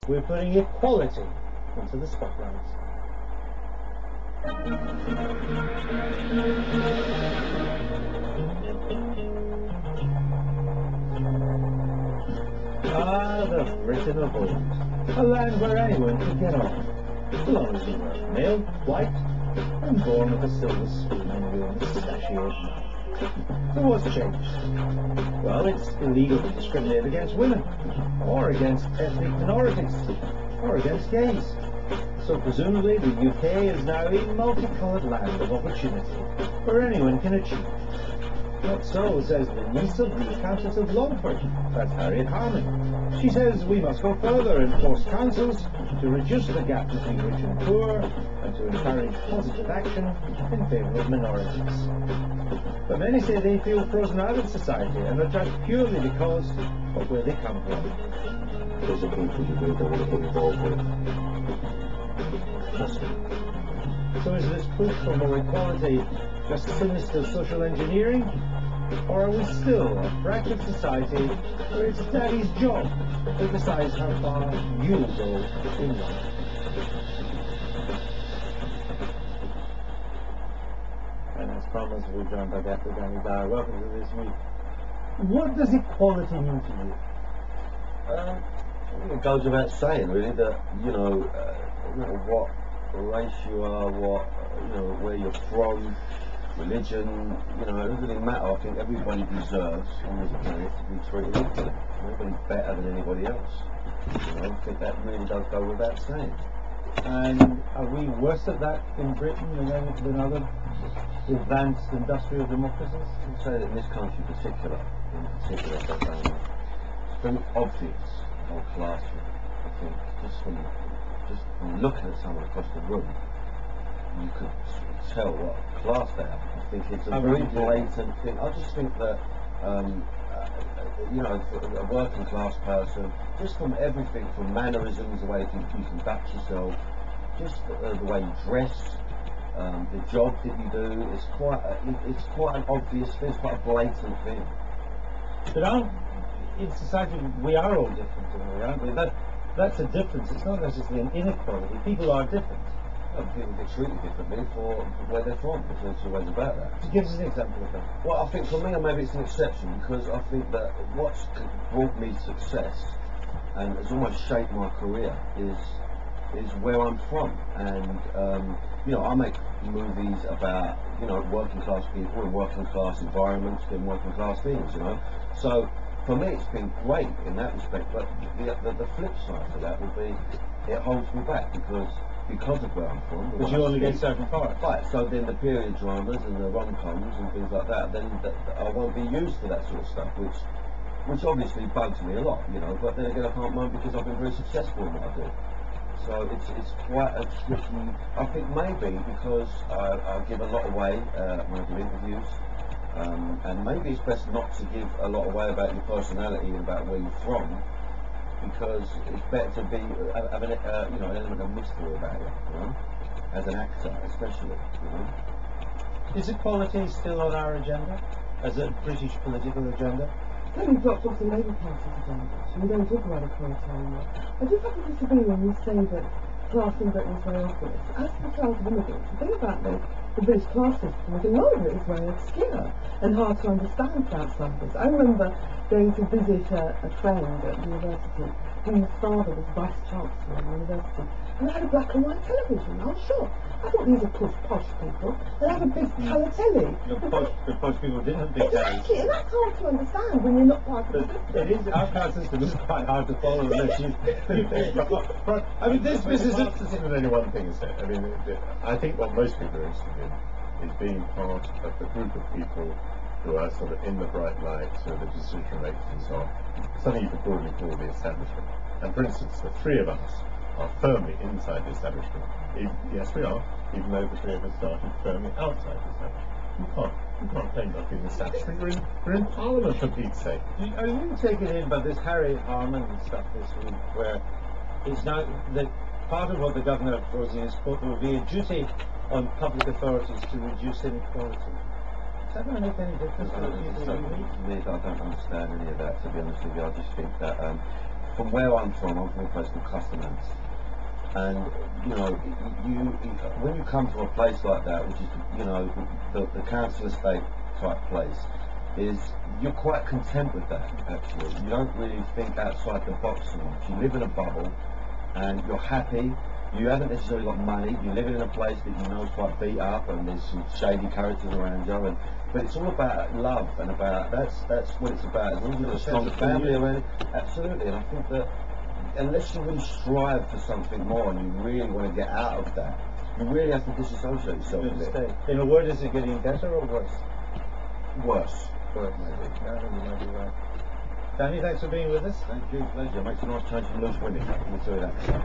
We're putting equality into the spotlight. Ah, the Britain of old. A land where anyone could get on, so long as you were male, white, and born with a silver spoon in your mustachioed mouth. So what's changed? Well, it's illegal to discriminate against women, or against ethnic minorities, or against gays. So presumably the UK is now a multicoloured land of opportunity, where anyone can achieve. Not so, says the niece of the Countess of Longford, that's Harriet Harman. She says we must go further and force councils to reduce the gap between rich and poor, and to encourage positive action in favour of minorities. But many say they feel frozen out of society and are judged purely because of where they come from. There's a people you really don't want to get involved with. So is this push for more equality just sinister social engineering? Or are we still a fractured society where it's daddy's job that decides how far you'll go in life? And as promised, we're joined by Dr. Danny Dyer. Welcome to this week. What does equality mean to you? I think it goes without saying, really, that no matter what race you are, where you're from, religion, it doesn't really matter. I think everybody deserves on this planet to be treated equally. Nobody's better than anybody else. I think that really does go without saying. And are we worse at that in Britain than other advanced industrial democracies? I would say that in this country in particular, that it's very obvious how class I think just from looking at someone across the room, you could tell what class they are. I think it's a very blatant thing. I just think that a working class person, just from everything, from mannerisms, the way you conduct yourself, just the way you dress, the job that you do, it's quite an obvious thing. It's quite a blatant thing. But in society we are all different in a way, aren't we? That's a difference. It's not necessarily an inequality. People are different. People get treated differently for where they're from. There's two ways about that. So give us an example of that. Well, I think for me, maybe it's an exception, because I think that what's brought me success and has almost shaped my career is where I'm from. And I make movies about working class people in working class environments, doing working class things. So for me, it's been great in that respect. But the flip side to that would be it holds me back because of where I'm from. Because you only get certain parts. Right, so then the period dramas and the rom-coms and things like that, then I won't be used to that sort of stuff, which obviously bugs me a lot, but then again I can't mind because I've been very successful in what I do. So it's quite a tricky, I think maybe because I give a lot away when I do interviews, and maybe it's best not to give a lot away about your personality and about where you're from, because it's better to be have an element of mystery about it, as an actor especially. Is equality still on our agenda as a British political agenda? Having dropped off the Labour Party's agenda, so we don't talk about equality anymore. I do have to disagree when you say that class in Britain is very obvious. As for the child of immigrants, the thing about the British class system is a lot of it is very obscure and hard to understand for outsiders. I remember going to visit a friend at the university whose father was vice chancellor at the university, and they had a black and white television. I was shocked. I thought these are posh people. They have a big colour telly. The posh people didn't have big tellies. Exactly, and that's hard to understand when you're not part of the system. It is, our class system is quite hard to follow unless you I mean, this is interested in any one thing, is it? I mean, I think what most people are interested in is being part of the group of people who are sort of in the bright light, so the decision makers and so on, something you could broadly call the establishment. And for instance, the three of us are firmly inside the establishment. Yes, we are, even though the three of us started firmly outside the establishment. You can't claim not being the establishment. We're in Parliament, for Pete's sake. Are you taken in by this Harriet Harman stuff this week, where it's now that part of what the governor proposing is there will be a duty on public authorities to reduce inequality? Does that make any difference to the people you meet? I don't understand any of that, to be honest with you. I just think that from where I'm from a place called Customhouse. And, you know, when you come to a place like that, which is, you know, the council estate type place, is you're quite content with that, actually. You don't really think outside the box so much. You live in a bubble, and you're happy. You haven't necessarily got money. You're living in a place that you know is quite beat up, and there's some shady characters around you. But it's all about love, and about that's what it's about. As long as you've got a strong family around it, absolutely. And I think that unless you really strive for something more, and you really want to get out of that, you really have to disassociate yourself with it. In a word, is it getting better or worse? Worse. Worse, maybe. I think you might be right. Danny, thanks for being with us. Thank you, pleasure. Makes a nice change from loose women. Let me tell you that.